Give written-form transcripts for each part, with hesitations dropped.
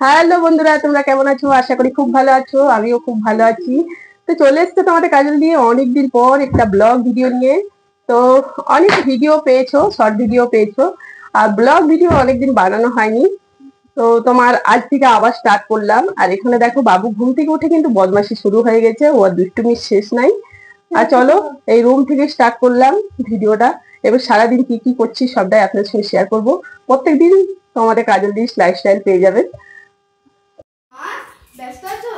Hello বন্ধুরা, তোমরা কেমন আছো? আশা করি খুব ভালো আছো। আমিও খুব ভালো আছি। তো চলে এসছে তোমাদের কাজল দিয়ে অনেকদিন পর একটা ব্লগ ভিডিও নিয়ে। তো অনেক ভিডিও পেয়েছো, শর্ট ভিডিও পেয়েছো, আর ব্লগ ভিডিও অনেকদিন বানানো হয়নি। তো তোমার আজ থেকে আবার স্টার্ট করলাম। আর এখানে দেখো বাবু ঘুম থেকে উঠে কিন্তু বদমাশি শুরু হয়ে গেছে, ওর দুষ্টুমির শেষ নাই। আর চলো এই রুম থেকে স্টার্ট করলাম ভিডিওটা। এবার সারাদিন কি কি করছি সবটাই আপনাদের সঙ্গে শেয়ার করবো। প্রত্যেকদিন তোমাদের কাজল দিয়ে লাইফস্টাইল পেয়ে যাবেন। ব্যস্ত আছো?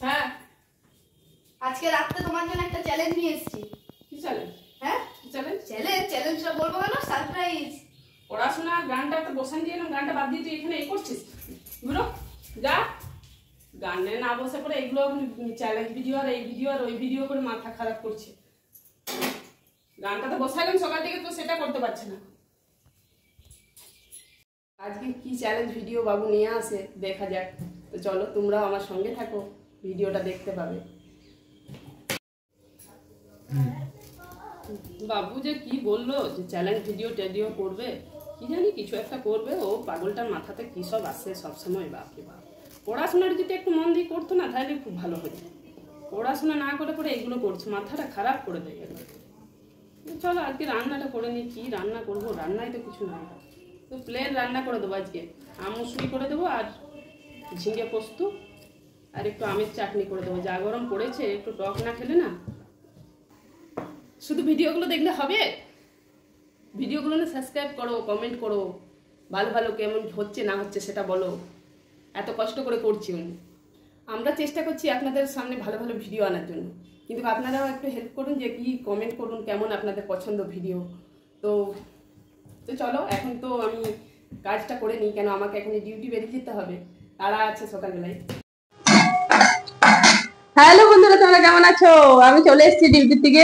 হ্যাঁ। আজকে রাতে তোমার জন্য একটা চ্যালেঞ্জ নিয়ে এসেছি। কি চ্যালেঞ্জ? হ্যাঁ, কি চ্যালেঞ্জ? চ্যালেঞ্জটা বলবো কেন, সারপ্রাইজ। পড়াশোনা গানটা তো বসান দিয়ে এলাম, গানটা বাদ দিয়ে তুই এখানে এই করছিস? বুড়ো যা, গানে না বসে পড়ে এগুলো চ্যালেঞ্জ ভিডিও আর এই ভিডিও আর ওই ভিডিও করে মাথা খারাপ করছে। গানটা তো বসাইলাম সকাল থেকে, তো সেটা করতে পারছে না। আজকে কি চ্যালেঞ্জ ভিডিও বাবু নিয়ে আসে দেখা যাক। তো চলো তোমরাও আমার সঙ্গে থাকো, ভিডিওটা দেখতে পাবে। বাবু যে কি বললো যে চ্যালেঞ্জ ভিডিও টেডিও করবে, কি জানি কিছু একটা করবে। ও পাগলটার মাথাতে কি সব আসে সবসময়, বাপরে বাপ। পড়াশোনার যদি একটু মন দিয়ে করতো না তাহলে খুব ভালো হতো। পড়াশোনা না করে করে এগুলো করছে, মাথাটা খারাপ করে দেয় এগুলো। চলো আজকে রান্নাটা করে নিই। কি রান্না করবো? রান্নায় তো কিছু নাই, তো প্লেন রান্না করে দেবো আজকে। আম মুসুরি করে দেবো আর ঝিঙে পোস্ত আর একটু আমের চাটনি করে দেবো। যা গরম পড়েছে, একটু টক না খেলে না। শুধু ভিডিওগুলো দেখলে হবে? ভিডিওগুলো না সাবস্ক্রাইব করো, কমেন্ট করো, ভালো ভালো কেমন হচ্ছে না হচ্ছে সেটা বলো। এত কষ্ট করে করছি আমরা, চেষ্টা করছি আপনাদের সামনে ভালো ভালো ভিডিও আনার জন্য, কিন্তু আপনারাও একটু হেল্প করুন, যে কি কমেন্ট করুন কেমন আপনাদের পছন্দ ভিডিও। তো তো চলো এখন তো আমি কাজটা করে নিই, কেন আমাকে এখানে ডিউটি বেরিয়ে যেতে হবে, তারা আছে সকালবেলায়। হ্যালো বন্ধুরা, তোমরা কেমন আছো? আমি চলে এসেছি ডিউটি থেকে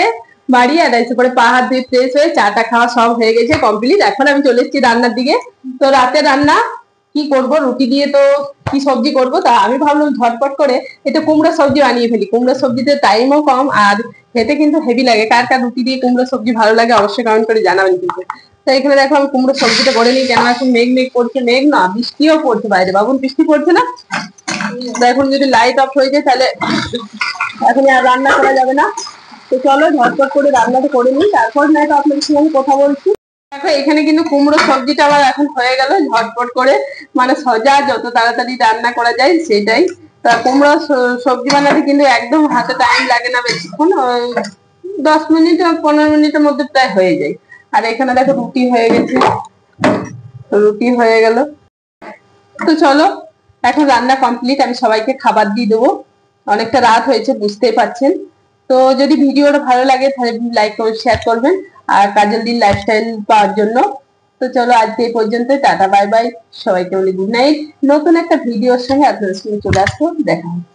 বাড়ি। আর এসে পরে পা হাত ধুয়ে ফ্রেশ হয়ে চাটা খাওয়া সব হয়ে গেছে কমপ্লিট। এখন আমি চলে এসেছি রান্নার দিকে। তো রাতে রান্না কি করব, রুটি দিয়ে তো কি সবজি করব, তা আমি ভাবলাম ঝটপট করে একটু কুমড়ো সবজি বানিয়ে ফেলি। কুমড়ো সবজিতে টাইমও কম আর খেতে কিন্তু হেভি লাগে। কার কার রুটি দিয়ে কুমড়ো সবজি ভালো লাগে অবশ্যই কমেন্ট করে জানাবেন কিন্তু। তো এখানে দেখো আমি কুমড়ো সবজিটা করে নিই, কেন এখন মেঘ মেঘ করছে, মেঘ না বৃষ্টিও পড়ছে বাইরে। বাবুন বৃষ্টি পড়ছে না, এখন যদি লাইট অফ হয়ে যায় তাহলে এখন আর রান্না করা যাবে না। তো চলো ঝটপট করে রান্নাটা করে নিই, তারপর নয়তো আপনাদের সঙ্গে কথা বলছি। দেখো এখানে কিন্তু কুমড়ো সবজিটা আবার এখন হয়ে গেল ঝটপট করে, মানে সোজা যত তাড়াতাড়ি রান্না করা যায় সেটাই। তা কুমড়ো সবজি বানাতে কিন্তু একদম হাতে টাইম লাগে না বেশিক্ষণ, 10 মিনিট 15 মিনিটের মধ্যে প্রায় হয়ে যায়। আর এখানে দেখো রুটি হয়ে গেছে, রুটি হয়ে গেল। তো চলো এখন রান্না কমপ্লিট, আমি সবাইকে খাবার দিয়ে দেবো। অনেকটা রাত হয়েছে বুঝতেই পারছেন। তো যদি ভিডিওটা ভালো লাগে তাহলে লাইক কমেন্ট শেয়ার করবেন আর কাজল দিন লাইফস্টাইল পাওয়ার জন্য। তো চলো আজকে এই পর্যন্ত, টাটা বাই বাই, সবাইকে বলি গুড নাইট। নতুন একটা ভিডিওর সঙ্গে আপনাদের সঙ্গে চলে আসবো, দেখা হবে।